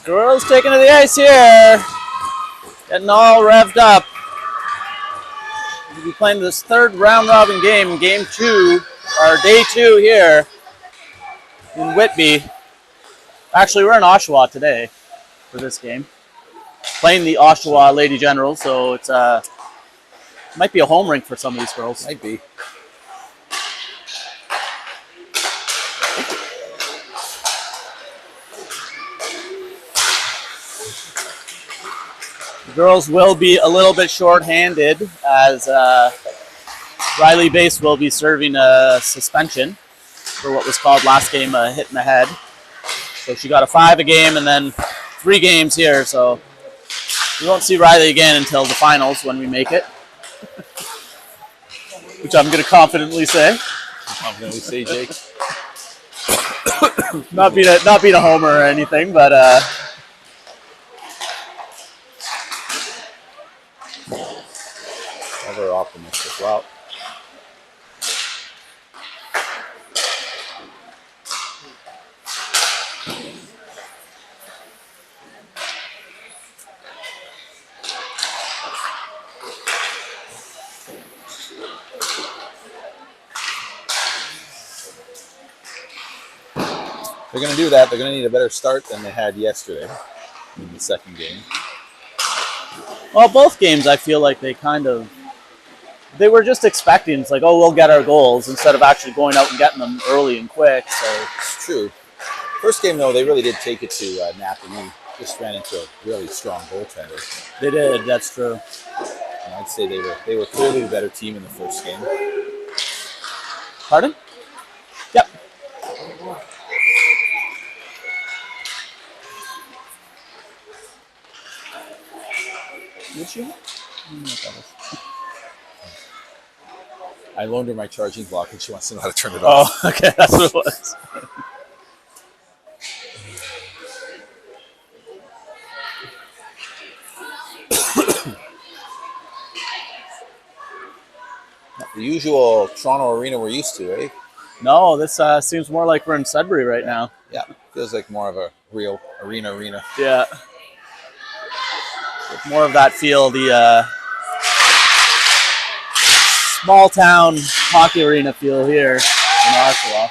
Girls taking to the ice here. Getting all revved up. We'll be playing this third round robin game, game 2, or day 2 here in Whitby. Actually, we're in Oshawa today for this game. Playing the Oshawa Lady Generals, so it's might be a home rink for some of these girls. Might be. The girls will be a little bit short-handed as Riley Base will be serving a suspension for what was called last game a hit in the head. So she got a 5 a game and then 3 games here. So we won't see Riley again until the finals when we make it, which I'm going to confidently say. Confidently say, Jake. not being a homer or anything, but Ever optimistic. Wow. They're going to do that. They're going to need a better start than they had yesterday in the second game. well, both games I feel like they were just expecting. It's like, oh, we'll get our goals instead of actually going out and getting them early and quick. So It's true. First game, though, they really did take it to napping. We just ran into a really strong goaltender. they did. That's true. And I'd say they were clearly the better team in the first game. Pardon? Yep. Did you? I loaned her my charging block, and she wants to know how to turn it off. Oh, okay. That's what it was. The usual Toronto arena we're used to, eh? No, this seems more like we're in Sudbury right now. Yeah, feels like more of a real arena. Yeah. With more of that feel, the small town hockey arena feel here in Oshawa.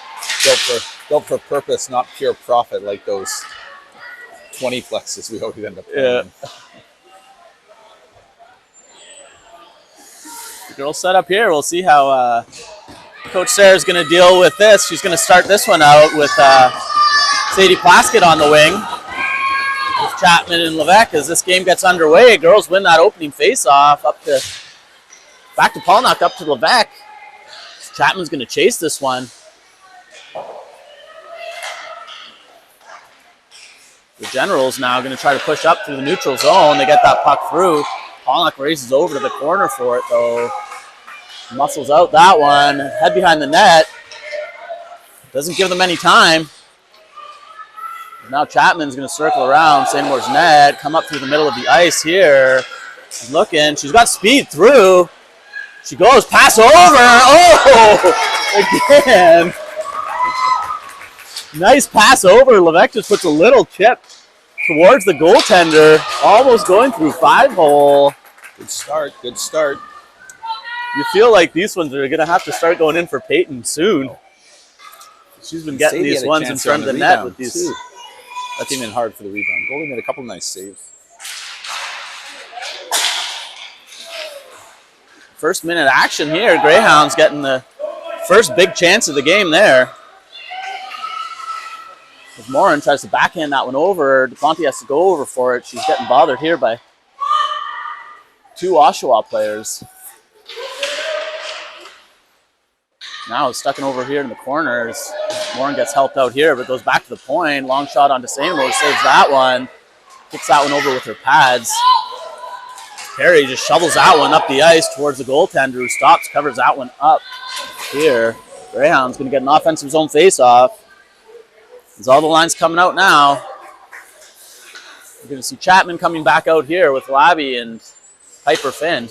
Built for purpose, not pure profit, like those 20 plexes we always end up playing. Yeah. The girls set up here. We'll see how Coach Sarah's going to deal with this. She's going to start this one out with Sadie Plaskett on the wing with Chapman and Levesque as this game gets underway. Girls win that opening face-off back to Polnock, up to Levesque. Chapman's going to chase this one. The Generals now going to try to push up through the neutral zone. They get that puck through. Polnock races over to the corner for it, though. Muscles out that one. Head behind the net. Doesn't give them any time. Now Chapman's going to circle around St. Moore's net, come up through the middle of the ice here. She's looking. She's got speed through. She goes, pass over. Oh, again. Nice pass over. Levesque just puts a little chip towards the goaltender, almost going through 5-hole. Good start. You feel like these ones are going to have to start going in for Peyton soon. She's been getting these ones in front of the net with these. Too. That came in hard for the rebound. Goalie made a couple nice saves. First minute action here. Greyhounds getting the first big chance of the game there. As Morin tries to backhand that one over, DePonte has to go over for it. She's getting bothered here by 2 Oshawa players. Now stuck over here in the corners. Morin gets helped out here, but goes back to the point. Long shot onto Seymour, saves that one. Kicks that one over with her pads. Perry just shovels that one up the ice towards the goaltender, who stops, covers that one up here. Greyhound's going to get an offensive zone face-off. There's all the lines coming out now. We're going to see Chapman coming back out here with Labby and Piper Finn.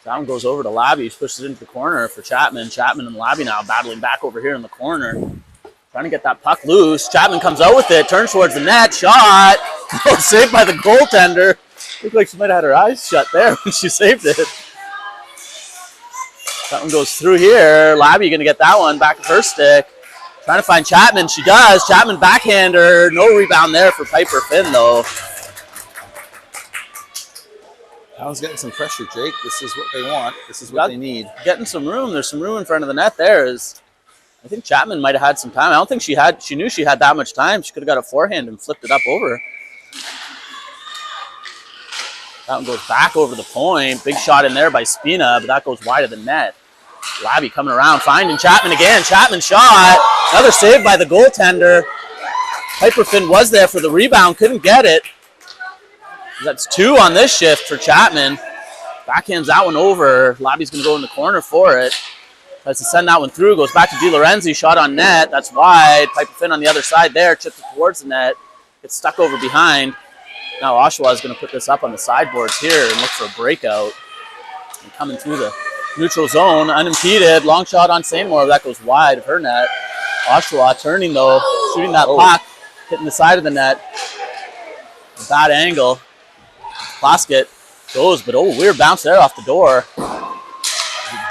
That one goes over to Labby. She pushes it into the corner for Chapman. Chapman and Labby now battling back over here in the corner. Trying to get that puck loose. Chapman comes out with it, turns towards the net, shot. Saved by the goaltender. Looked like she might have had her eyes shut there when she saved it. That one goes through here. Labby going to get that one back of her stick. Trying to find Chapman. She does. Chapman backhander. No rebound there for Piper Finn, though. Hound's getting some pressure, Jake. This is what they want. This is what they need. Getting some room. There's some room in front of the net there. I think Chapman might have had some time. I don't think she knew she had that much time. She could have got a forehand and flipped it up over. That one goes back over the point. Big shot in there by Spina, but that goes wide of the net. Labby coming around, finding Chapman again. Chapman shot. Another save by the goaltender. Piper Finn was there for the rebound, couldn't get it. That's 2 on this shift for Chapman. Backhands that one over. Labby's going to go in the corner for it. Tries to send that one through. Goes back to DiLorenzi. Shot on net. That's wide. Piper Finn on the other side there. Chips it towards the net. Gets stuck over behind. Now Oshawa is going to put this up on the sideboards here and look for a breakout. And coming through the neutral zone, unimpeded. Long shot on Seymour. That goes wide of her net. Oshawa turning though. Shooting that puck. Hitting the side of the net. Bad angle. Plaskett goes, but weird bounce there off the door.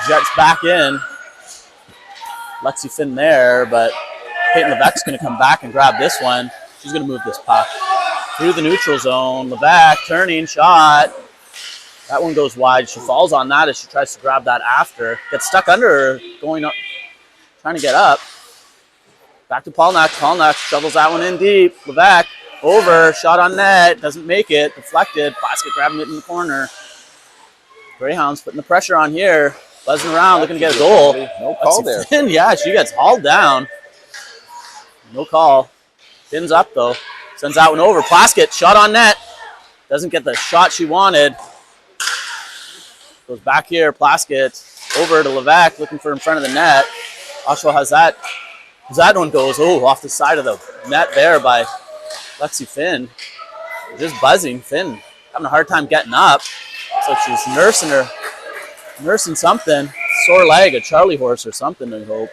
Jets back in. Lexi Finn there, but Peyton Levesque's going to come back and grab this one. She's going to move this puck through the neutral zone. Levesque turning, shot. That one goes wide. She falls on that as she tries to grab that after. Gets stuck under her, going up, trying to get up. Back to Polnack. Polnack shovels that one in deep. Levesque. Over, shot on net, doesn't make it, deflected. Plaskett grabbing it in the corner. Greyhounds putting the pressure on here, buzzing around, looking to get a goal. No call there. Finn, yeah, she gets hauled down. No call. Finn's up though. Sends that one over. Plaskett, shot on net. Doesn't get the shot she wanted. Goes back here. Plaskett over to Levesque, looking for in front of the net. Oshawa has that. As that one goes, off the side of the net there by Lexi Finn. Just buzzing. Finn having a hard time getting up. Looks like she's nursing something. Sore leg, a Charlie horse or something, I hope.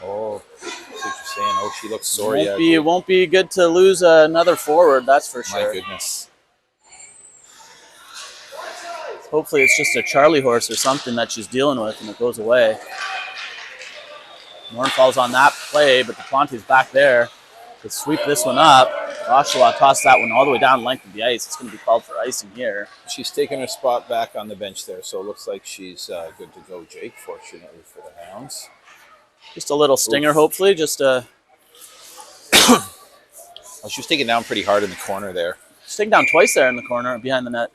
Oh, that's what you're saying. Oh, she looks sore. It won't be good to lose another forward, that's for sure. My goodness. Hopefully it's just a Charlie horse or something that she's dealing with and it goes away. Norn falls on that play, but DePlante's back there to sweep this one up. Oshawa tossed that one all the way down the length of the ice. It's going to be called for icing here. She's taking her spot back on the bench there, so it looks like she's good to go, Jake, fortunately for the Hounds. Just a little stinger, hopefully. Just well, she was taken down pretty hard in the corner there. She's taken down twice there in the corner behind the net.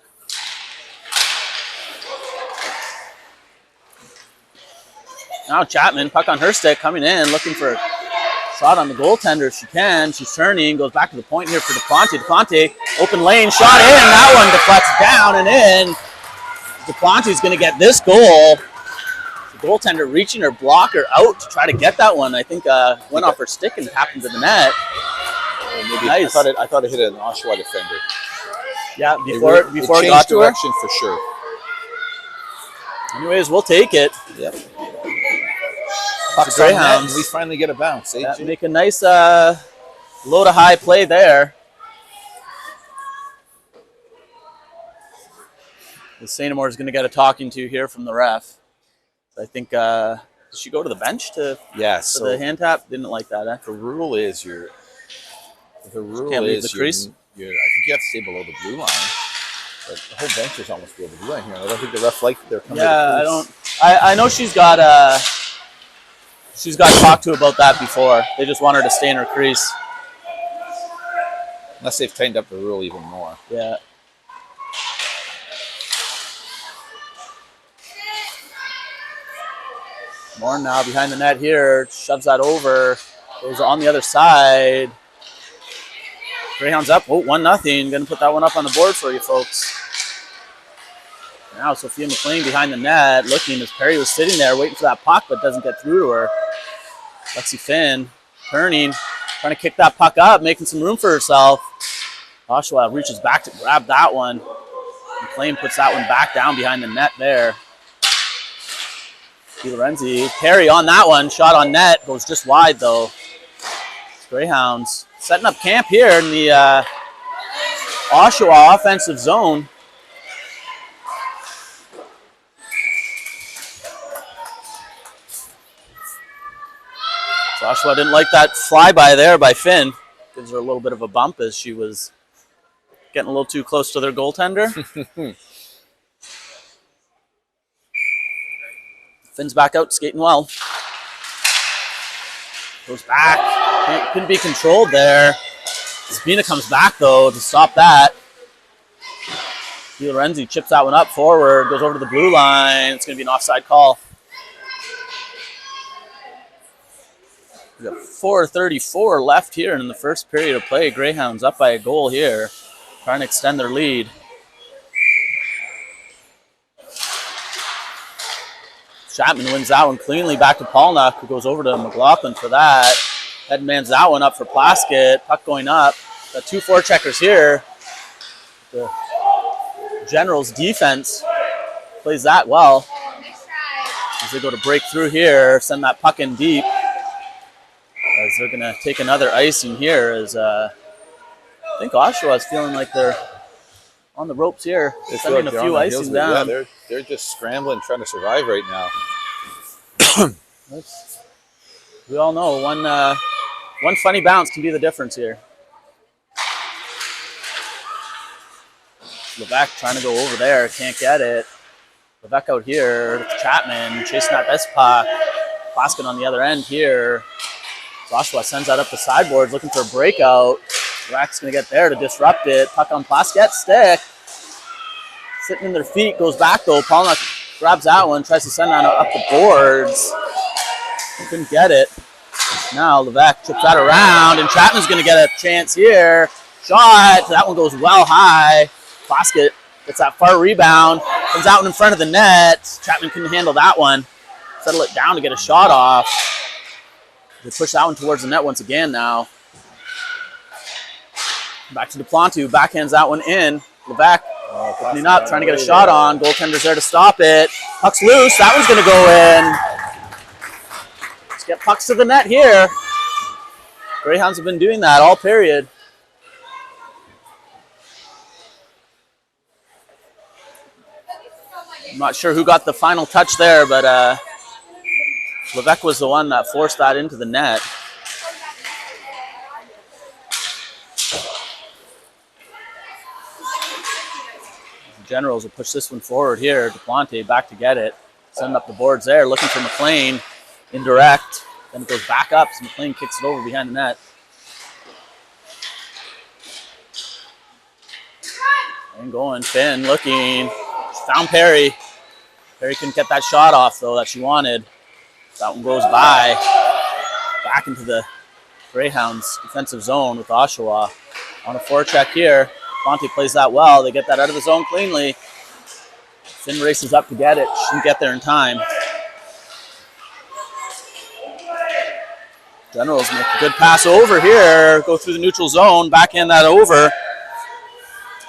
Now Chapman, puck on her stick, coming in, looking for a shot on the goaltender if she can. She's turning, goes back to the point here for DePlante. DePlante, open lane, shot in. That one deflects down and in. DePlante's going to get this goal. The goaltender reaching her blocker out to try to get that one. I think went off her stick and tapped into the net. Maybe Nice. I thought it hit an Oshawa defender. Yeah, before it got to her. Direction for sure. Anyways, we'll take it. Yep. The Greyhounds. We finally get a bounce. Yeah, make a nice low to high play there. The St. Amour is going to get a talking to here from the ref. I think, did she go to the bench to so the hand tap? Didn't like that, eh? The rule is the rule can't leave is the crease. I think you have to stay below the blue line. But the whole bench is almost below the blue line here. I don't think the ref liked that they're coming to the crease. I know she's got talked to about that before. They just want her to stay in her crease. Unless they've tightened up the rule even more. Yeah. More now behind the net here. Shoves that over. Goes on the other side. Greyhounds up. 1-0. Going to put that one up on the board for you folks. Now Sophia McLean behind the net, looking as Perry was sitting there waiting for that puck, but doesn't get through to her. Lexi Finn turning, trying to kick that puck up, making some room for herself. Oshawa reaches back to grab that one. McLean puts that one back down behind the net there. DiLorenzi, parry on that one. Shot on net. Goes just wide, though. Greyhounds setting up camp here in the Oshawa offensive zone. So Oshawa didn't like that flyby there by Finn. Gives her a little bit of a bump as she was getting a little too close to their goaltender. Finn's back out, skating well. Goes back. Couldn't be controlled there. Spina comes back, though, to stop that. DiLorenzi chips that one up forward, goes over to the blue line. It's going to be an offside call. We got 4:34 left here in the first period of play. Greyhounds up by a goal here, trying to extend their lead. Chapman wins that one cleanly back to Polnuck, who goes over to McLaughlin for that. Headman's that one up for Plaskett. Puck going up. Got 2 forecheckers here. The Generals defense plays that well. As they go to break through here, send that puck in deep. As they're going to take another icing here, as I think Oshawa is feeling like they're on the ropes here. They're sending a few icing down. Yeah, they're just scrambling, trying to survive right now. We all know one funny bounce can be the difference here. Levesque trying to go over there, can't get it. Levesque out here, Chapman chasing that best puck. Plaskett on the other end here. Oshawa sends that up the sideboards, looking for a breakout. Levesque's going to get there to disrupt it. Puck on Plaskett's stick. Sitting in their feet, goes back though. Polnuck grabs that one, tries to send that up the boards. Couldn't get it. Now Levesque chips that around, and Chapman's going to get a chance here. Shot. That one goes well high. Plaskett gets that far rebound. Comes out in front of the net. Chapman couldn't handle that one. Settle it down to get a shot off. They push that one towards the net once again now. Back to Duplantu. Backhands that one in. Levesque opening up, trying to get a shot on. Goaltender's there to stop it. Puck's loose. That one's going to go in. Let's get pucks to the net here. Greyhounds have been doing that all period. I'm not sure who got the final touch there, but Levesque was the one that forced that into the net. The Generals will push this one forward here. Duplanty back to get it. Send up the boards there, looking for McLean. Indirect. Then it goes back up, so McLean kicks it over behind the net. And going, Finn looking. Found Perry. Perry couldn't get that shot off, though, that she wanted. That one goes by. Back into the Greyhounds defensive zone with Oshawa. On a forecheck here. Fonte plays that well. They get that out of the zone cleanly. Finn races up to get it. She didn't get there in time. Generals make a good pass over here. Go through the neutral zone. Backhand that over.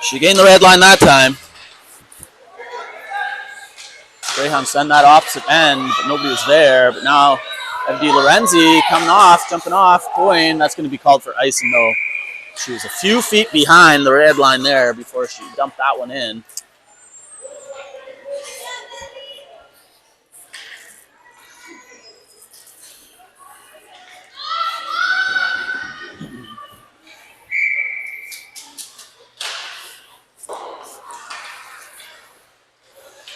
She gained the red line that time. Greyhounds send that opposite end, but nobody was there. But now DiLorenzi coming off, jumping off, going. That's going to be called for icing, though. She was a few feet behind the red line there before she dumped that one in.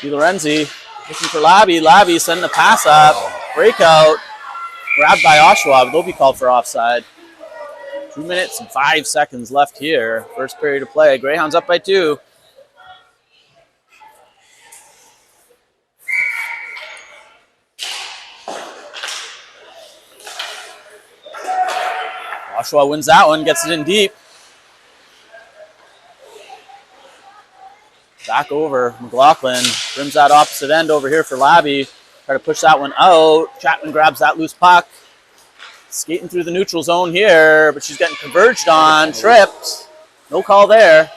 DiLorenzi looking for Labby. Labby sending the pass up. Breakout. Grabbed by Oshawa, but they'll be called for offside. 2 minutes and 5 seconds left here. First period of play. Greyhounds up by 2. Oshawa wins that one, gets it in deep. Back over, McLaughlin rims that opposite end over here for Labby. Try to push that one out. Chapman grabs that loose puck. Skating through the neutral zone here, but she's getting converged on. Tripped. No call there.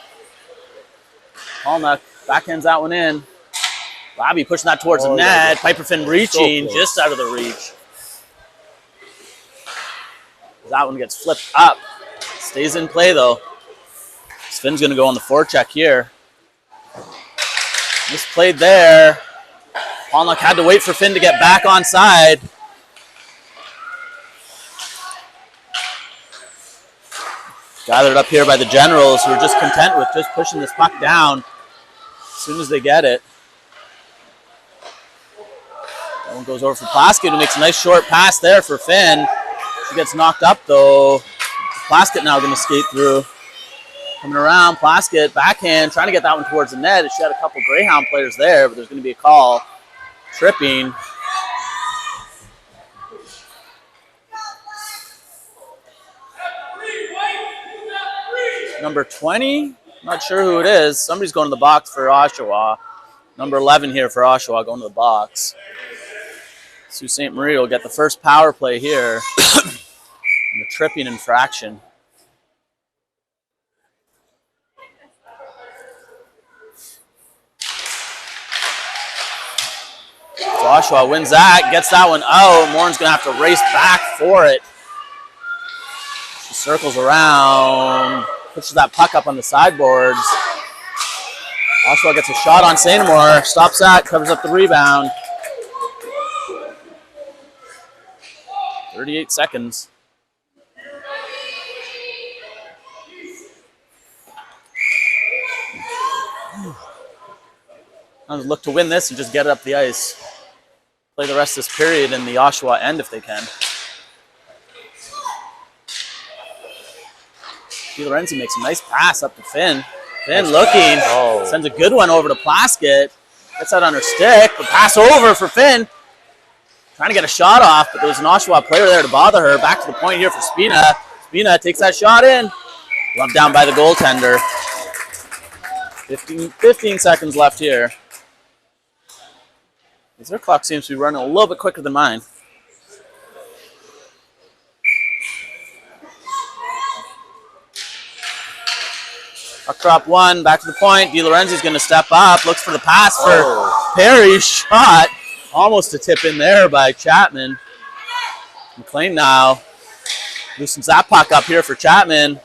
Polnuck Backhands that one in. Bobby pushing that towards the net. Piper Finn reaching just out of the reach. That one gets flipped up. Stays in play though. Finn's going to go on the forecheck here. Misplayed there. Polnock had to wait for Finn to get back on side. Gathered up here by the Generals, who are just content with just pushing this puck down as soon as they get it. That one goes over for Plaskett, who makes a nice short pass there for Finn. She gets knocked up though. Plaskett now going to skate through. Coming around, Plaskett, backhand, trying to get that one towards the net. She had a couple Greyhound players there, but there's going to be a call. Tripping. Number 20, not sure who it is. Somebody's going to the box for Oshawa. Number 11 here for Oshawa going to the box. Sault Ste. Marie will get the first power play here. The tripping infraction. So Oshawa wins that, gets that one out. Morin's going to have to race back for it. She circles around, pushes that puck up on the sideboards. Oshawa gets a shot on St. Maure, stops that, covers up the rebound. 38 seconds. I'll look to win this and just get it up the ice. Play the rest of this period in the Oshawa end if they can. DiLorenzi makes a nice pass up to Finn. Finn looking, sends a good one over to Plaskett. Gets that on her stick, but pass over for Finn. Trying to get a shot off, but there was an Oshawa player there to bother her. Back to the point here for Spina. Spina takes that shot in. Lumped down by the goaltender. 15 seconds left here. Their clock seems to be running a little bit quicker than mine. Puck drop one, back to the point. DiLorenzi's going to step up, looks for the pass for Perry. Shot, almost a tip in there by Chapman. McLean now loosens that puck up here for Chapman.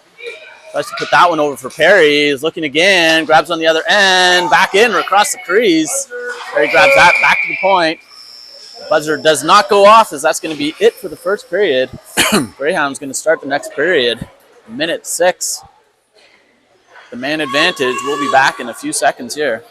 Tries to put that one over for Perry. He's looking again, grabs on the other end, back in or across the crease. Perry grabs that, back to the point. Buzzer does not go off as that's going to be it for the first period. Greyhound's going to start the next period. Minute 6. The man advantage. We'll be back in a few seconds here.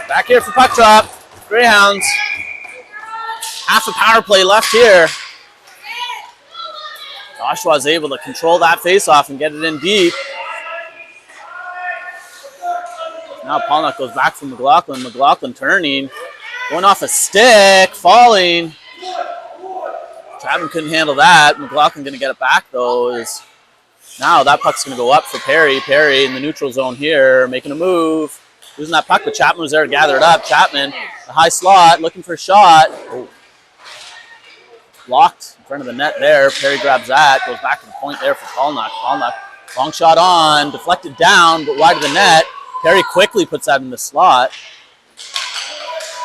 Back here for puck drop. Greyhounds. Half a power play left here. Oshawa is able to control that faceoff and get it in deep. Now Polnock goes back from McLaughlin. McLaughlin turning. Going off a stick. Falling. Chapman couldn't handle that. McLaughlin going to get it back though. Now that puck's going to go up for Perry. Perry in the neutral zone here. Making a move. Losing that puck, but Chapman was there to gather it up. Chapman, the high slot, looking for a shot. Blocked in front of the net there. Perry grabs that, goes back to the point there for Polnock. Polnock, long shot on, deflected down, but wide of the net. Perry quickly puts that in the slot.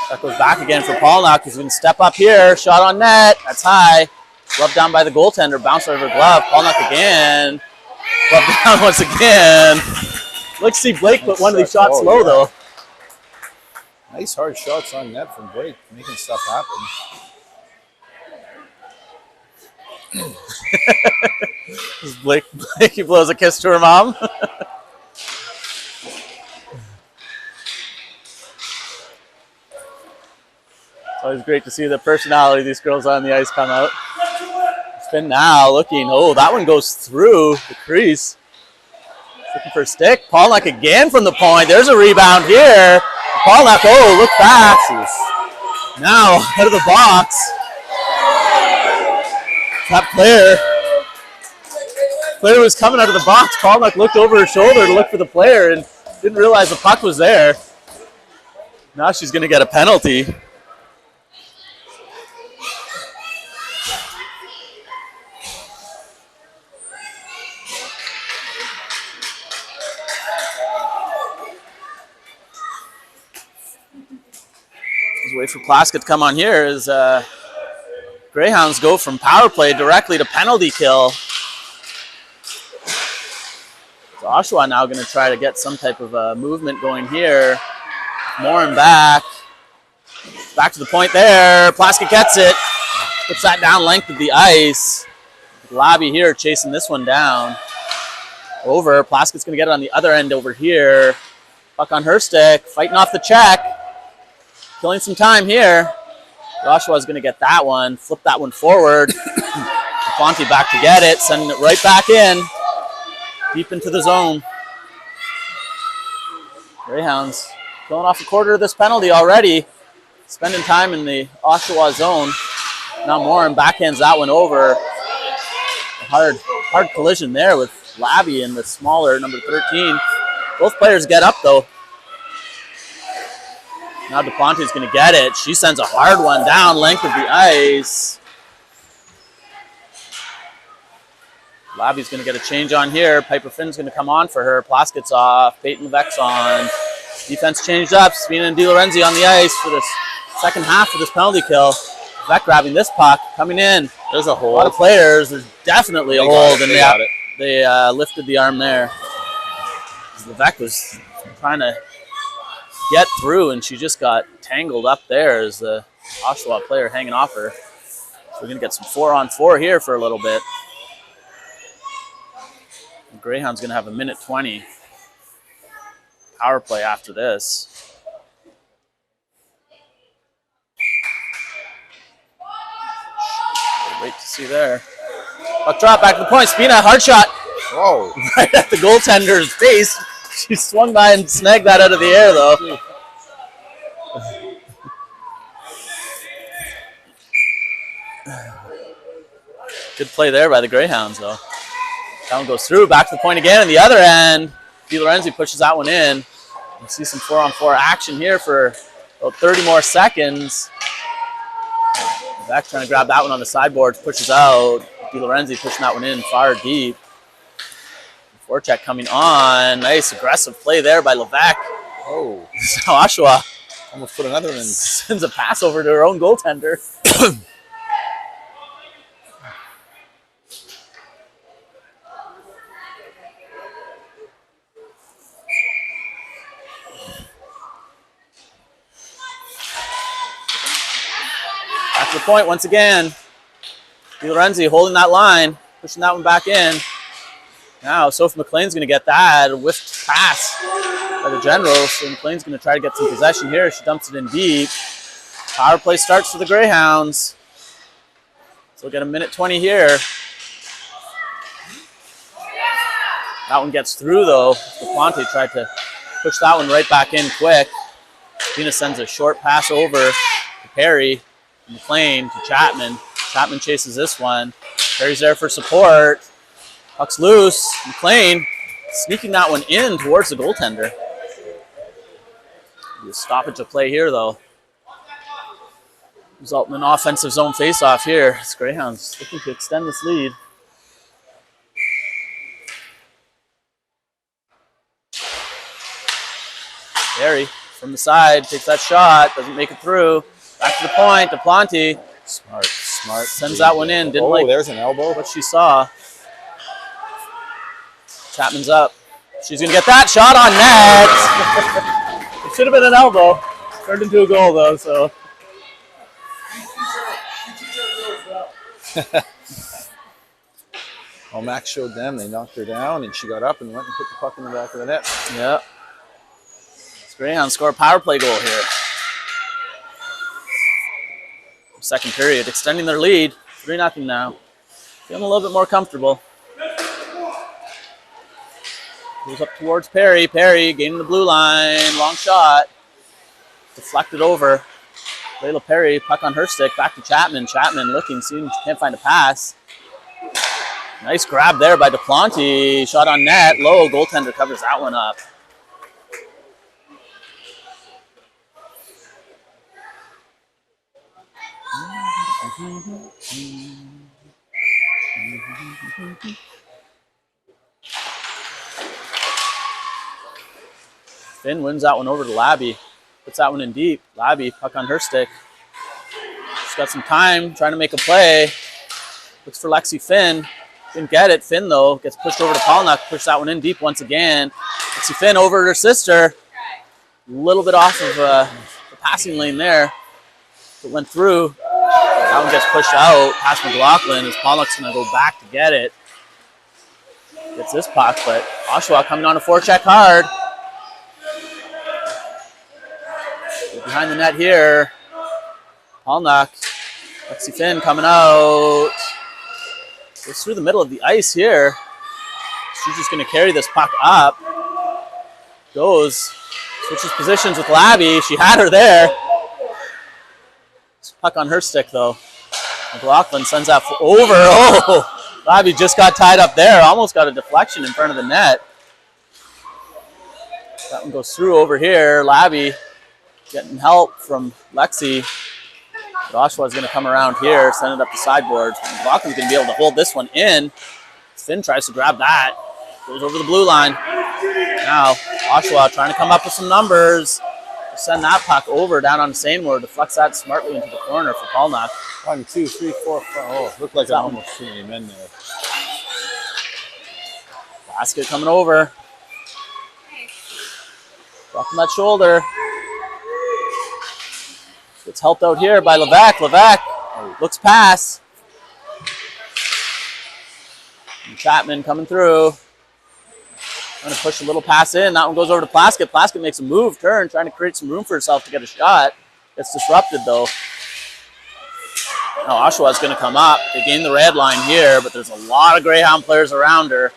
That goes back again for Polnock. He's going to step up here. Shot on net. That's high. Glove down by the goaltender. Bounce over glove. Polnock again. But down once again. Let's see Blake put one of these shots low, though. Nice hard shots on net from Blake, making stuff happen. Blake, he blows a kiss to her mom. It's always great to see the personality of these girls on the ice come out. Spin now, looking. Oh, that one goes through the crease. Looking for a stick. Pollock again from the point. There's a rebound here. Pollock, oh, look back. Now, out of the box. That player was coming out of the box. Pollock looked over her shoulder to look for the player and didn't realize the puck was there. Now she's going to get a penalty. Wait for Plaskett to come on here as Greyhounds go from power play directly to penalty kill. So Oshawa now going to try to get some type of movement going here. Morin back. Back to the point there. Plaskett gets it. Puts that down length of the ice. Lobby here chasing this one down. Over. Plaskett's going to get it on the other end over here. Puck on her stick. Fighting off the check. Killing some time here. Oshawa's going to get that one. Flip that one forward. Fonte back to get it. Sending it right back in. Deep into the zone. Greyhounds going off a quarter of this penalty already. Spending time in the Oshawa zone. Now Morin backhands that one over. A hard collision there with Labby and the smaller number 13. Both players get up though. Now DePonte's going to get it. She sends a hard one down length of the ice. Labby's going to get a change on here. Piper Finn's going to come on for her. Plaskett's off. Peyton Levesque's on. Defense changed up. Spina and DiLorenzi on the ice for this second half of this penalty kill. Levesque grabbing this puck. Coming in. There's a hold. A lot of players. There's definitely a hold. And they lifted the arm there. Levesque was trying to get through, and she just got tangled up there as the Oshawa player hanging off her. So we're going to get some 4-on-4 here for a little bit. And Greyhound's going to have a minute 20 power play after this. Wait to see there. Puck drop back to the point. Spina, hard shot. Whoa. Right at the goaltender's face. She swung by and snagged that out of the air, though. Good play there by the Greyhounds, though. That one goes through, back to the point again, and the other end, DiLorenzi pushes that one in. You see some 4-on-4 action here for about 30 more seconds. Back trying to grab that one on the sideboards, pushes out. DiLorenzi pushing that one in far deep. Forecheck coming on. Nice aggressive play there by Levesque. Oh. So Oshawa almost put another one in. Sends a pass over to her own goaltender. Back to the point once again. DiLorenzi holding that line, pushing that one back in. Now, Sophie McLean's going to get that. A whiffed pass by the Generals. So McLean's going to try to get some possession here. She dumps it in deep. Power play starts for the Greyhounds. So we'll get a minute 20 here. That one gets through, though. DePonte tried to push that one right back in quick. Tina sends a short pass over to Perry. McLean to Chapman. Chapman chases this one. Perry's there for support. Puck's loose. McLean sneaking that one in towards the goaltender. A stoppage of play here, though. Resulting in an offensive zone faceoff here. It's Greyhounds looking to extend this lead. Perry from the side takes that shot. Doesn't make it through. Back to the point. DePonte. Smart. Sends that one in. Didn't like there's an elbow. what she saw. Chapman's up. She's going to get that shot on net. It should have been an elbow. Turned into a goal, though, so. Well, Max showed them. They knocked her down, and she got up and went and put the puck in the back of the net. Yeah. Greyhounds score a power play goal here. Second period, extending their lead. 3-0 now. Feeling a little bit more comfortable. Goes up towards Perry. Perry gaining the blue line. Long shot. Deflected over. Layla Perry, puck on her stick. Back to Chapman. Chapman looking, seeing she can't find a pass. Nice grab there by DePlanty. Shot on net. Low. Goaltender covers that one up. Finn wins that one over to Labby. Puts that one in deep. Labby, puck on her stick. She's got some time, trying to make a play. Looks for Lexi Finn. Didn't get it. Finn, though, gets pushed over to Pollock. Push that one in deep once again. Lexi Finn over to her sister. A little bit off of the passing lane there. It went through. That one gets pushed out past McLaughlin as Pollock's going to go back to get it. Gets this puck, but Oshawa coming on a forecheck hard. Behind the net here. Pollock. Lexi Finn coming out. Goes through the middle of the ice here. She's just going to carry this puck up. Goes. Switches positions with Labby. She had her there. Puck on her stick, though. McLaughlin sends that over. Oh, Labby just got tied up there. Almost got a deflection in front of the net. That one goes through over here. Labby getting help from Lexi. Oshawa's going to come around here, send it up the sideboard. McLaughlin's going to be able to hold this one in. Finn tries to grab that. Goes over the blue line. Now, Oshawa trying to come up with some numbers. Send that puck over down on Seymour. Deflects that smartly into the corner for Pollock. 1, 2, 3, 4, 5. Oh, looked like almost too many men there. Basket coming over. Dropping that shoulder. Gets helped out here by Levesque. Levesque looks past. And Chapman coming through. Trying to push a little pass in. That one goes over to Plaskett. Plaskett makes a move, turn, trying to create some room for herself to get a shot. Gets disrupted, though. Now Oshawa's going to come up. They gain the red line here, but there's a lot of Greyhound players around her.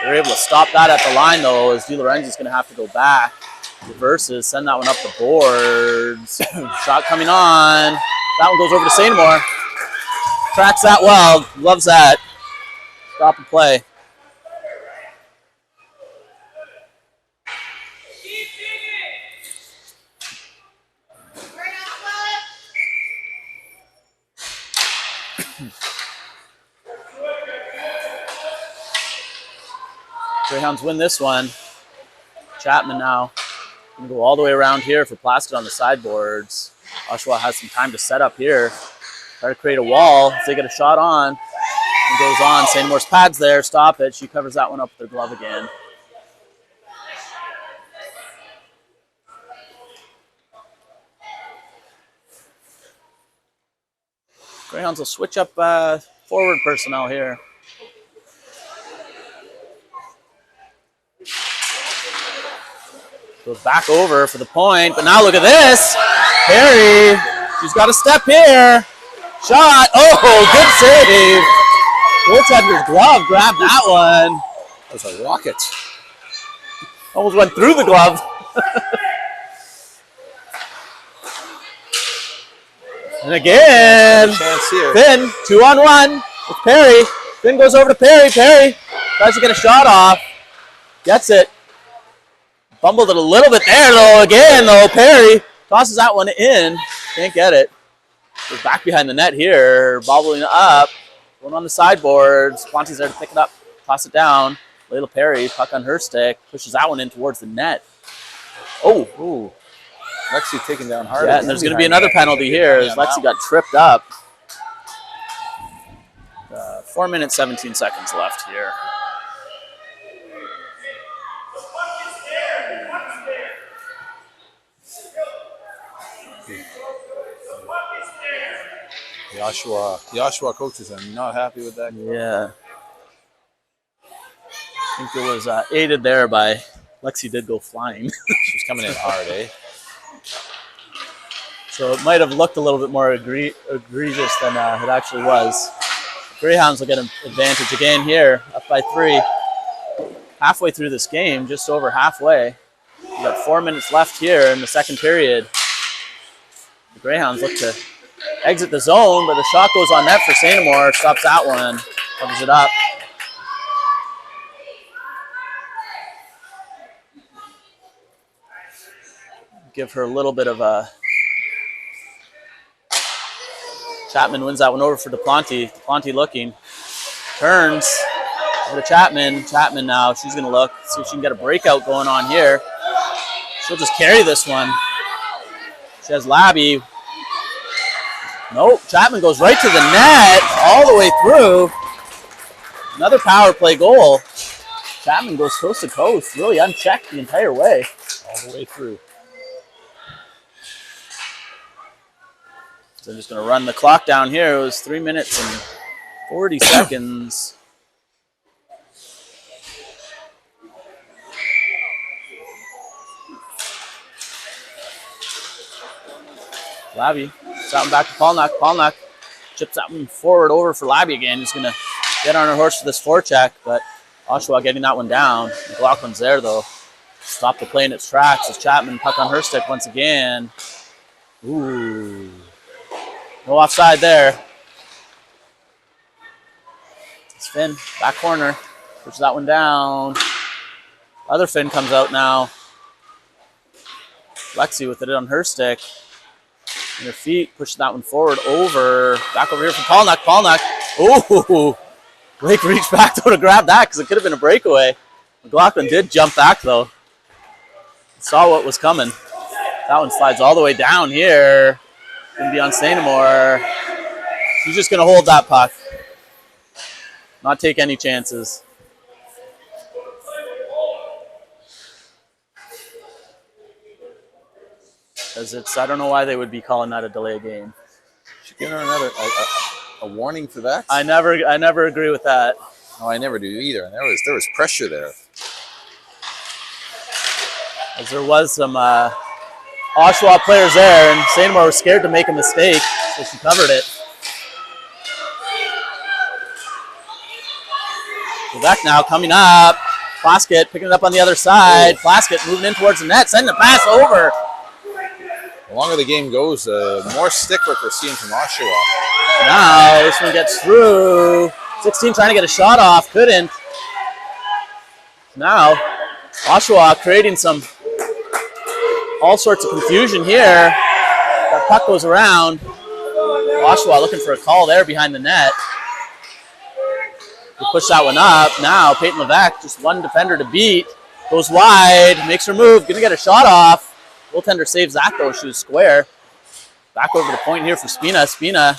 They're able to stop that at the line, though, as Di Lorenzi's going to have to go back. Reverses, send that one up the boards. Shot coming on. That one goes over to Seymour. Tracks that well. Loves that. Stop and play. Greyhounds win this one. Chapman now going to go all the way around here for Plaskett on the sideboards. Oshawa has some time to set up here. Try to create a wall. If they get a shot on, it goes on. Seymour's pads there. Stop it. She covers that one up with her glove again. Greyhounds will switch up forward personnel here. Goes back over for the point, but now look at this. Perry, she's got a step here. Shot. Oh, good save. Goaltender's glove grabbed that one. That was a rocket. Almost went through the glove. And again, Chance here. Finn, 2-on-1 with Perry. Finn goes over to Perry. Perry tries to get a shot off. Gets it. Fumbled it a little bit there, though. Again, though, Perry tosses that one in. Can't get it. Goes back behind the net here, bobbling up. Going on the sideboards. Ponte's there to pick it up, toss it down. Layla Perry, puck on her stick, pushes that one in towards the net. Oh. Ooh. Lexi taken down hard. Yeah, and there's going to be another penalty here as Lexi got tripped up. 4 minutes, 17 seconds left here. The Oshawa coaches are not happy with that. Yeah. I think it was aided there by Lexi did go flying. She's coming in hard, eh? So it might have looked a little bit more egregious than it actually was. Greyhounds will get an advantage again here, up by 3. Halfway through this game, just over halfway. We've got 4 minutes left here in the second period. The Greyhounds look to exit the zone, but the shot goes on net for St. Amour. Stops that one, covers it up. Give her a little bit of a... Chapman wins that one over for DePlanty. DePlanty looking. Turns over to Chapman. Chapman now, she's going to look, see if she can get a breakout going on here. She'll just carry this one. She has Labby. Nope, Chapman goes right to the net, all the way through. Another power play goal. Chapman goes coast to coast, really unchecked the entire way. All the way through. So I'm just going to run the clock down here. It was 3 minutes and 40 seconds. Labby, that one back to Polnack. Polnack chips that one forward over for Labby again. He's going to get on her horse for this forecheck, but Oshawa getting that one down. McLaughlin's there, though. Stop the play in its tracks as Chapman puck on her stick once again. Ooh. No offside there. It's Finn, back corner. Push that one down. Other Finn comes out now. Lexi with it on her stick. And her feet, push that one forward, over. Back over here from Polnack. Polnack. Ooh. Blake reached back though to grab that because it could have been a breakaway. McLaughlin did jump back though. Saw what was coming. That one slides all the way down here. Going to be on St. Amour. She's just going to hold that puck. Not take any chances. Because it's, I don't know why they would be calling that a delay game. Should give her another a warning for that. I never agree with that. No, I never do either. And there was pressure there. As there was some Oshawa players there, and St. Amour was scared to make a mistake, so she covered it. Quebec now coming up. Plaskett picking it up on the other side. Plaskett moving in towards the net, sending the pass over. The longer the game goes, the more stick work we're seeing from Oshawa. Now this one gets through. 16 trying to get a shot off, couldn't. Now Oshawa creating all sorts of confusion here. That puck goes around. Oshawa looking for a call there behind the net. We push that one up. Now Peyton Levesque, just one defender to beat. Goes wide, makes her move, gonna get a shot off. Goaltender saves that though, she was square. Back over the point here for Spina. Spina,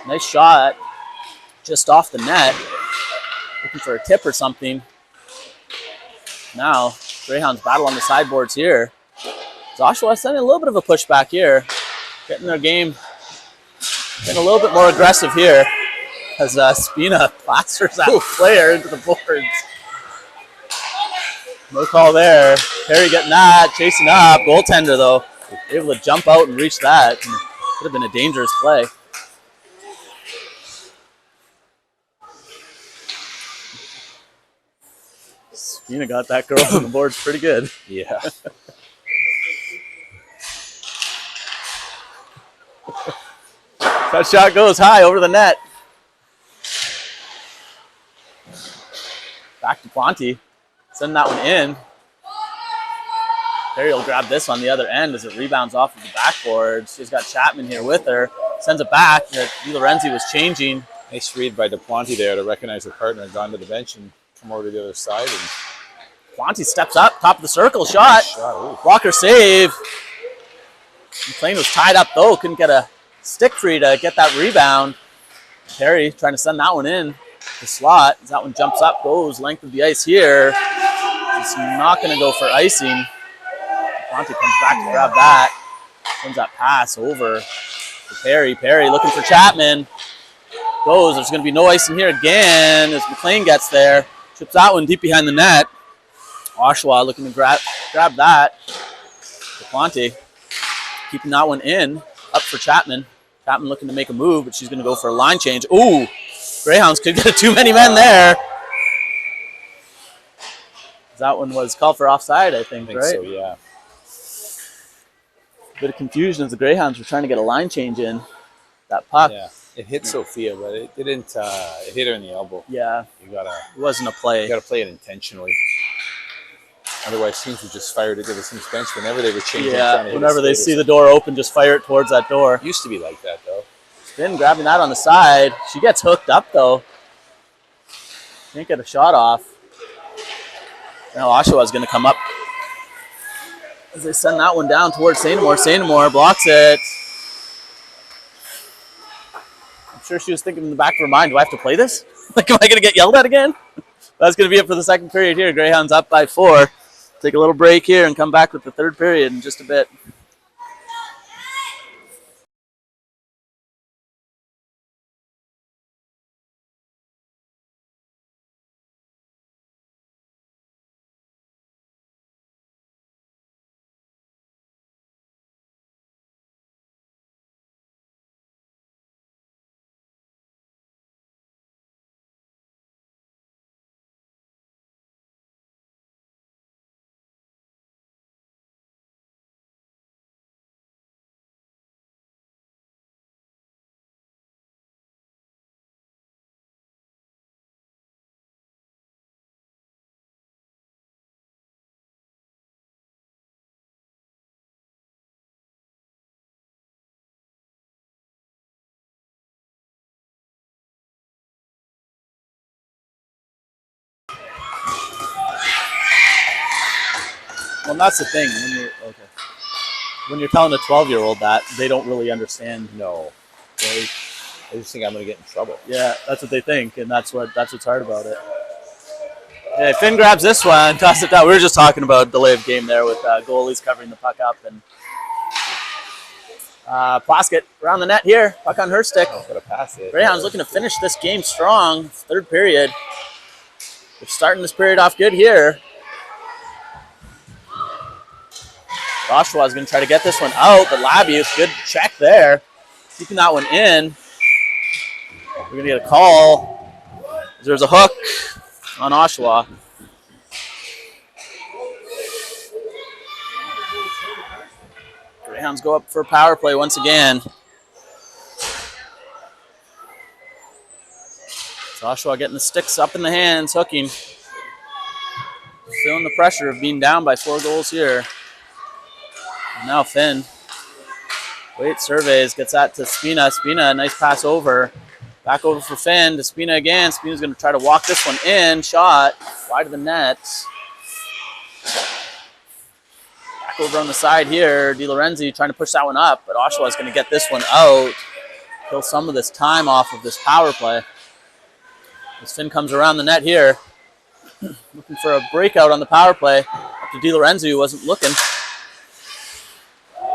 nice shot. Just off the net. Looking for a tip or something. Now, Greyhounds battle on the sideboards here. Oshawa sending a little bit of a pushback here. Getting their game, getting a little bit more aggressive here as Spina plasters that player into the boards. No call there. Perry getting that, chasing up. Goaltender though, able to jump out and reach that. Could have been a dangerous play. Spina got that girl on the boards pretty good. Yeah. That shot goes high over the net. Back to Ponte. Send that one in. Perry will grab this on the other end as it rebounds off of the backboard. She's got Chapman here with her. Sends it back. Lorenzi was changing. Nice read by DePlanty there to recognize her partner and gone to the bench and come over to the other side. And Ponte steps up, top of the circle, shot. Blocker save. McLean was tied up though, couldn't get a stick free to get that rebound. Perry trying to send that one in the slot. As that one jumps up, goes length of the ice here. It's not going to go for icing. Conte comes back to grab that. Sends that pass over to Perry. Perry looking for Chapman. Goes. There's going to be no icing here again as McLean gets there. Chips that one deep behind the net. Oshawa looking to grab that. Conte keeping that one in. Up for Chapman. Chapman looking to make a move, but she's going to go for a line change. Ooh, Greyhounds could get too many men there. That one was called for offside, I think, right? So, yeah. Bit of confusion as the Greyhounds were trying to get a line change in. That puck. Yeah, it hit Sophia, but it didn't. It hit her in the elbow. Yeah, It wasn't a play. You gotta play it intentionally. Otherwise, teams would just fire it into the team's bench whenever they were changing. Yeah, whenever they see the door open, just fire it towards that door. It used to be like that, though. Finn grabbing that on the side. She gets hooked up, though. Can't get a shot off. Now Oshawa's going to come up as they send that one down towards Sainamore. Sainamore blocks it. I'm sure she was thinking in the back of her mind, do I have to play this? Like, am I going to get yelled at again? That's going to be it for the second period here. Greyhounds up by 4. Take a little break here and come back with the third period in just a bit. Well, that's the thing. When you're telling a 12-year-old that, they don't really understand. No. They just think I'm going to get in trouble. Yeah, that's what they think, and that's what's hard about it. Yeah, Finn grabs this one, toss it down. We were just talking about delay of game there with goalies covering the puck up, and Plaskett around the net here. Puck on her stick. Gotta pass it. Greyhounds looking to finish this game strong. Third period. They're starting this period off good here. Oshawa is going to try to get this one out, but Labius, good check there. Keeping that one in. We're going to get a call. There's a hook on Oshawa. Greyhounds go up for a power play once again. So Oshawa getting the sticks up in the hands, hooking. Feeling the pressure of being down by 4 goals here. And now Finn. Wait, surveys, gets that to Spina. Spina, nice pass over. Back over for Finn, to Spina again. Spina's going to try to walk this one in. Shot, wide of the net. Back over on the side here. Di Lorenzi trying to push that one up, but Oshawa's going to get this one out. Kill some of this time off of this power play. As Finn comes around the net here. Looking for a breakout on the power play. Up to Di Lorenzi, who wasn't looking.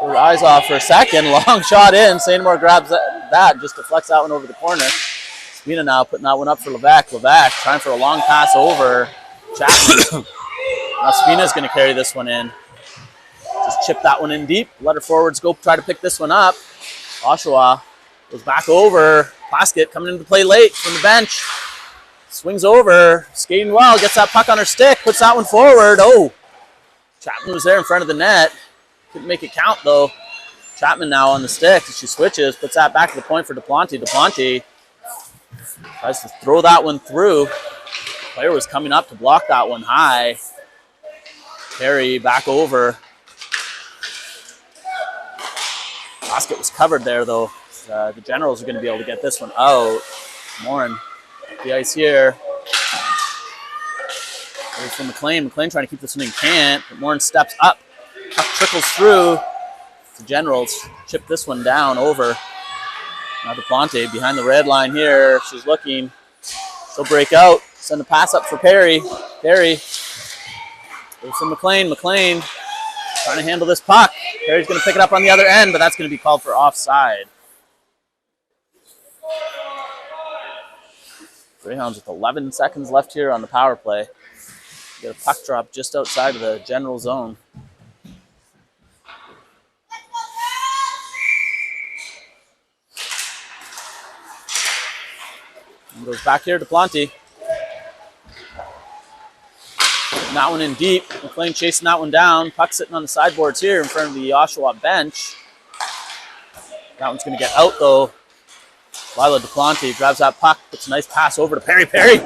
Her eyes off for a second. Long shot in. Sainamore grabs that, just deflects that one over the corner. Spina now putting that one up for Levac. Levac trying for a long pass over Chapman. Now Spina's going to carry this one in. Just chip that one in deep. Let her forwards go try to pick this one up. Oshawa goes back over. Plaskett coming into play late from the bench. Swings over. Skating well. Gets that puck on her stick. Puts that one forward. Oh, Chapman was there in front of the net. Couldn't make it count, though. Chapman now on the stick. She switches, puts that back to the point for Duplanty. Duplanty tries to throw that one through. The player was coming up to block that one high. Perry back over. Basket was covered there, though. The Generals are going to be able to get this one out. Morin, the ice here. There's from McLean. McLean trying to keep this one in, can't, but Morin steps up. Puck trickles through. The Generals chip this one down over. Now DePlante behind the red line here. She's looking. She'll break out. Send a pass up for Perry. Perry. Goes to McLean. McLean trying to handle this puck. Perry's going to pick it up on the other end, but that's going to be called for offside. Greyhounds with 11 seconds left here on the power play. Get a puck drop just outside of the general zone. And goes back here to Plante. That one in deep. McLean chasing that one down. Puck sitting on the sideboards here in front of the Oshawa bench. That one's going to get out though. Lila DePlante grabs that puck, puts a nice pass over to Perry. Perry!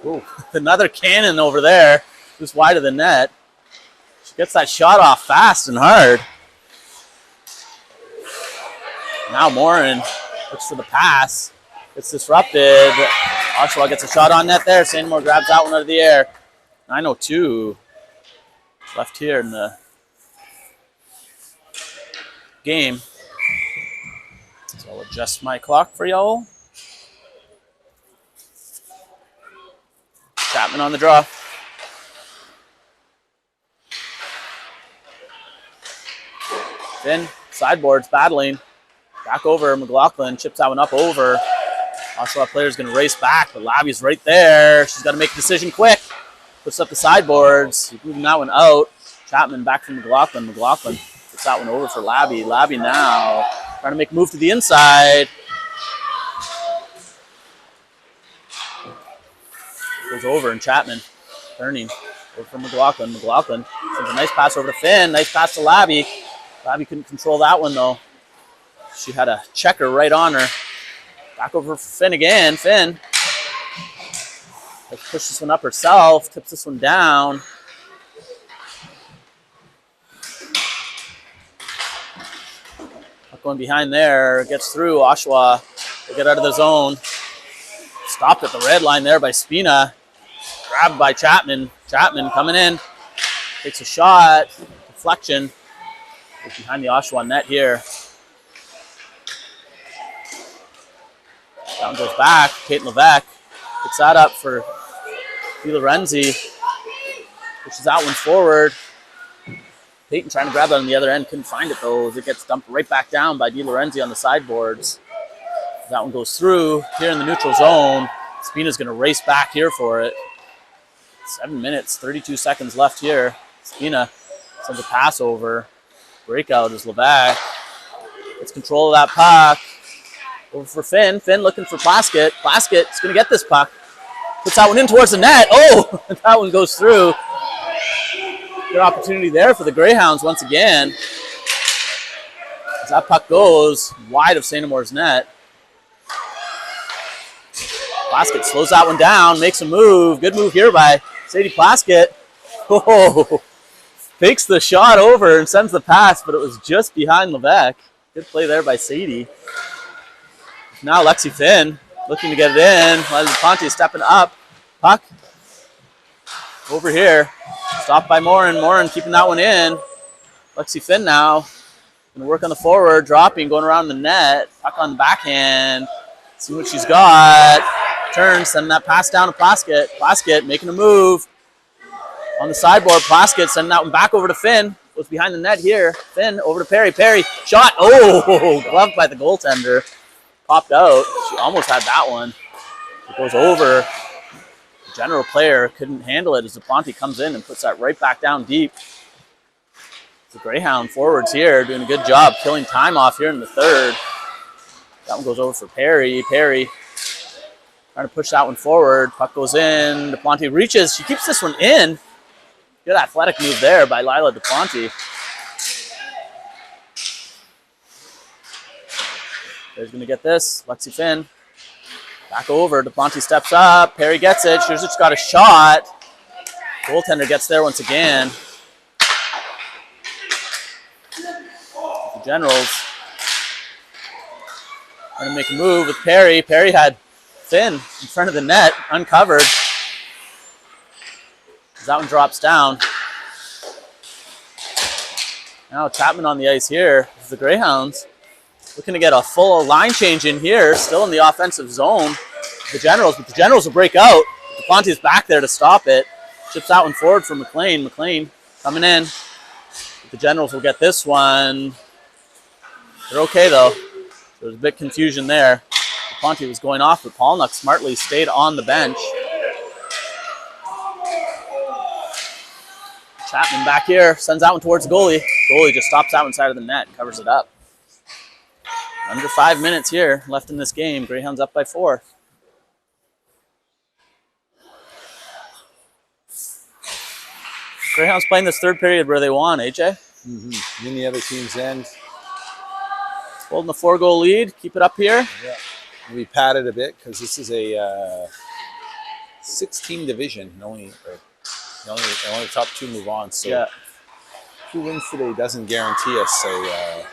Ooh, another cannon over there, just wide of the net. She gets that shot off fast and hard. Now Morin looks for the pass. It's disrupted. Oshawa gets a shot on net there. Sandmore grabs that one out of the air. 9:02 left here in the game. So I'll adjust my clock for y'all. Chapman on the draw. Then sideboards battling. Back over. McLaughlin chips that one up over. Oshawa player's going to race back, but Labby's right there. She's got to make a decision quick. Puts up the sideboards. He's moving that one out. Chapman back from McLaughlin. McLaughlin puts that one over for Labby. Labby now trying to make a move to the inside. Goes over and Chapman turning over from McLaughlin. McLaughlin sends a nice pass over to Finn. Nice pass to Labby. Labby couldn't control that one though. She had a checker right on her. Back over for Finn again. Finn push this one up herself. Tips this one down. Going behind there. Gets through. Oshawa will get out of the zone. Stopped at the red line there by Spina. Grabbed by Chapman. Chapman coming in. Takes a shot. Deflection. Goes behind the Oshawa net here. That one goes back. Kate Levesque gets that up for DiLorenzi. Pushes that one forward. Peyton trying to grab that on the other end. Couldn't find it though as it gets dumped right back down by DiLorenzi on the sideboards. That one goes through here in the neutral zone. Spina's going to race back here for it. 7 minutes, 32 seconds left here. Spina sends a pass over. Breakout is Levesque. Gets control of that puck. Over for Finn. Finn looking for Plaskett. Plaskett's going to get this puck. Puts that one in towards the net. Oh, that one goes through. Good opportunity there for the Greyhounds once again. As that puck goes wide of St. Amour's net. Plaskett slows that one down, makes a move. Good move here by Sadie Plaskett. Oh, takes the shot over and sends the pass, but it was just behind Levesque. Good play there by Sadie. Now Lexi Finn looking to get it in. Ponte stepping up. Puck over here. Stopped by Morin. Morin keeping that one in. Lexi Finn now. Going to work on the forward. Dropping, going around the net. Puck on the backhand. See what she's got. Turns, sending that pass down to Plaskett. Plaskett making a move. On the sideboard, Plaskett sending that one back over to Finn. Goes behind the net here. Finn over to Perry. Perry, shot. Oh, gloved by the goaltender. Popped out. She almost had that one. It goes over. The general player couldn't handle it as DePlante comes in and puts that right back down deep. The Greyhound forwards here doing a good job killing time off here in the third. That one goes over for Perry. Perry trying to push that one forward. Puck goes in. DePlante reaches. She keeps this one in. Good athletic move there by Lila DePlante. There's going to get this. Lexi Finn. Back over. DePlante steps up. Perry gets it. She's just got a shot. Goaltender gets there once again. The Generals going to make a move with Perry. Perry had Finn in front of the net, uncovered. That one drops down. Now Chapman on the ice here. This is the Greyhounds. Looking to get a full line change in here, still in the offensive zone. The Generals, but the Generals will break out. Duplantis back there to stop it. Chips that one forward for McLean. McLean coming in. The Generals will get this one. They're okay, though. There's a bit of confusion there. Duplantis was going off, but Polnuck smartly stayed on the bench. Chapman back here, sends that one towards the goalie. Goalie just stops that one side of the net, covers it up. Under 5 minutes here left in this game. Greyhounds up by 4. Greyhounds playing this third period where they won, AJ. In the other team's end. Holding the 4-goal lead. Keep it up here. Yeah. We padded a bit because this is a 6-team division. Only the top 2 move on. So yeah. 2 wins today doesn't guarantee us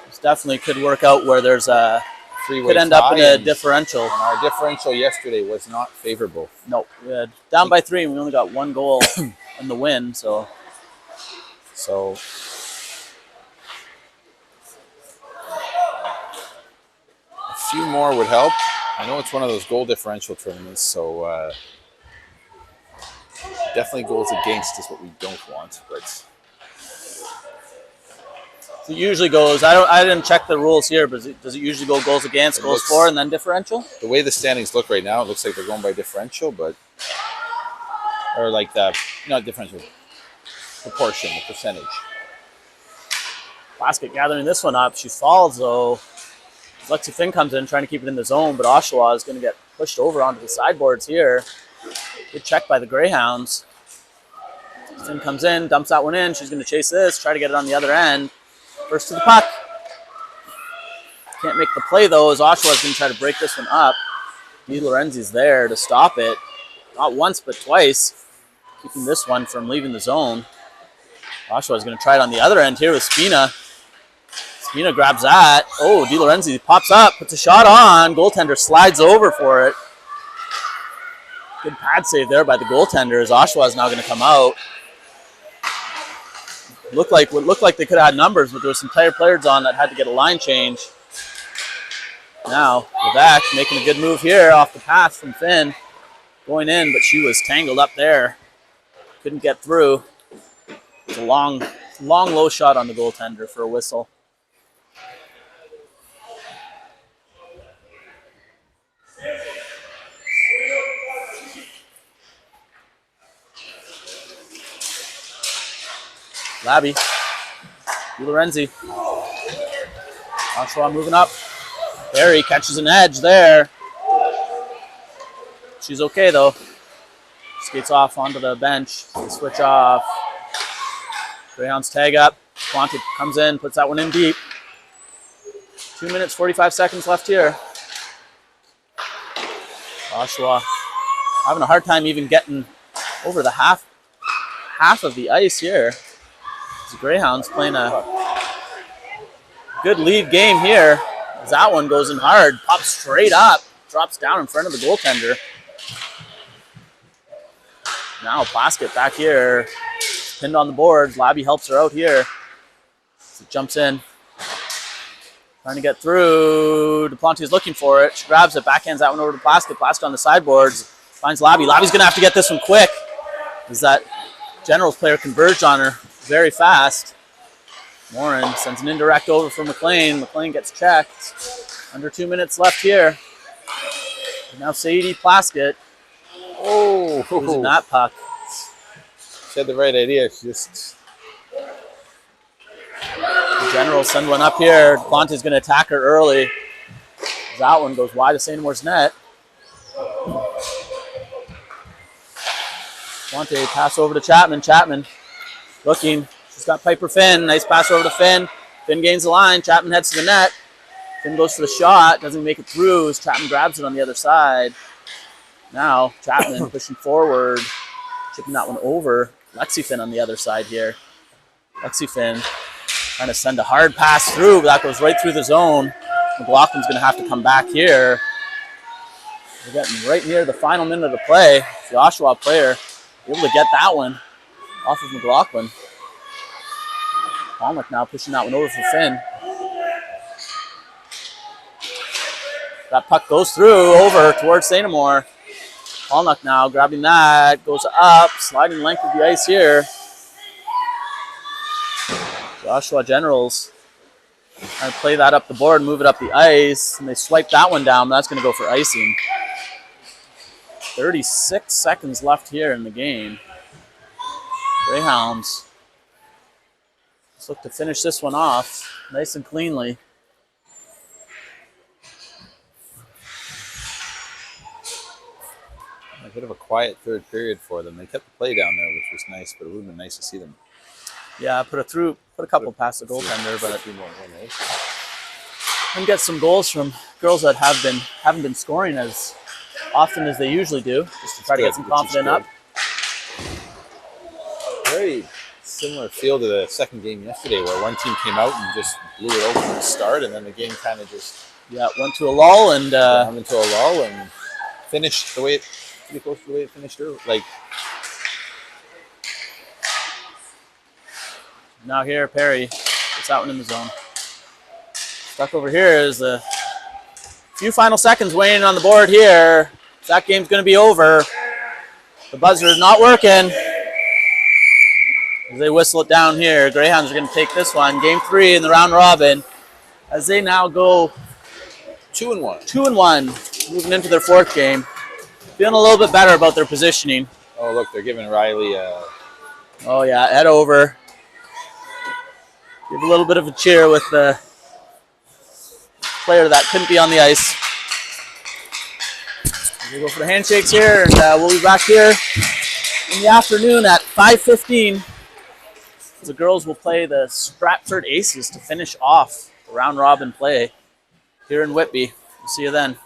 This definitely could work out where there's a three-way could end tie, up in a differential. And our differential yesterday was not favorable. Nope. We had down by 3 and we only got 1 goal in the win. So a few more would help. I know it's one of those goal differential tournaments, so definitely goals against is what we don't want. But it usually goes. I didn't check the rules here, but does it usually go goals against, goals for, and then differential? The way the standings look right now, it looks like they're going by differential, or like the not differential, proportion, the percentage. Basket gathering this one up. She falls though. Lexi Finn comes in trying to keep it in the zone, but Oshawa is going to get pushed over onto the sideboards here. Good check by the Greyhounds. Finn comes in, dumps that one in. She's going to chase this, try to get it on the other end. First to the puck. Can't make the play though, as Oshawa is going to try to break this one up. Di Lorenzi's there to stop it. Not once, but twice. Keeping this one from leaving the zone. Oshawa is going to try it on the other end here with Spina. Spina grabs that. Oh, Di Lorenzi pops up, puts a shot on. Goaltender slides over for it. Good pad save there by the goaltender as Oshawa is now going to come out. Looked like they could have had numbers, but there were some tired players on that had to get a line change. Now, Levesque making a good move here off the pass from Finn. Going in, but she was tangled up there. Couldn't get through. It's a long, low shot on the goaltender for a whistle. Labby. Di Lorenzi. Oshawa moving up. Barry catches an edge there. She's okay though. Skates off onto the bench. They switch off. Greyhounds tag up. Quanti comes in, puts that one in deep. 2 minutes, 45 seconds left here. Oshawa having a hard time even getting over the half of the ice here. The Greyhounds playing a good lead game here. As that one goes in hard, pops straight up, drops down in front of the goaltender. Now Plaskett back here, pinned on the boards. Labby helps her out here. So jumps in, trying to get through. Duplantis is looking for it. She grabs it, backhands that one over to Plaskett. Plaskett on the sideboards, finds Labby. Labby's gonna have to get this one quick. As that Generals player converged on her very fast. Morin sends an indirect over for McLean. McLean gets checked. Under 2 minutes left here. And now Sadie Plaskett. Oh, losing that puck. She had the right idea. She just The Generals send one up here. Duplantis going to attack her early. That one goes wide of St. Moore's net. Duplantis pass over to Chapman. Chapman looking. She's got Piper Finn. Nice pass over to Finn. Finn gains the line. Chapman heads to the net. Finn goes for the shot. Doesn't make it through as Chapman grabs it on the other side. Now Chapman pushing forward. Chipping that one over. Lexi Finn on the other side here. Lexi Finn trying to send a hard pass through, but that goes right through the zone. McLaughlin's going to have to come back here. We're getting right near the final minute of play. The Oshawa player able to get that one off of McLaughlin. Palmick now pushing that one over for Finn. That puck goes through, over towards St. Amour. Polnuck now grabbing that, goes up, sliding length of the ice here. The Oshawa Generals trying to play that up the board, move it up the ice, and they swipe that one down. That's going to go for icing. 36 seconds left here in the game. Greyhounds, let's look to finish this one off nice and cleanly. A bit of a quiet third period for them. They kept the play down there, which was nice, but it would have been nice to see them. Yeah, put a couple past the goaltender, but a few more win, and get some goals from girls that haven't been scoring as often as they usually do, just to try to get some confidence up. Very similar feel to the second game yesterday, where one team came out and just blew it open to start, and then the game kind of just went to a lull and went into a lull and finished the way it pretty close to the way it finished early. Like now here, Perry gets that one in the zone. Stuck over here is a few final seconds weighing on the board here. That game's going to be over. The buzzer is not working. As they whistle it down here, Greyhounds are going to take this one. Game 3 in the round robin. As they now go 2-1. 2-1, moving into their 4th game. Feeling a little bit better about their positioning. Oh, look, they're giving Riley Oh, yeah, head over. Give a little bit of a cheer with the player that couldn't be on the ice. We'll go for the handshakes here, and we'll be back here in the afternoon at 5:15. The girls will play the Stratford Aces to finish off the round robin play here in Whitby. We'll see you then.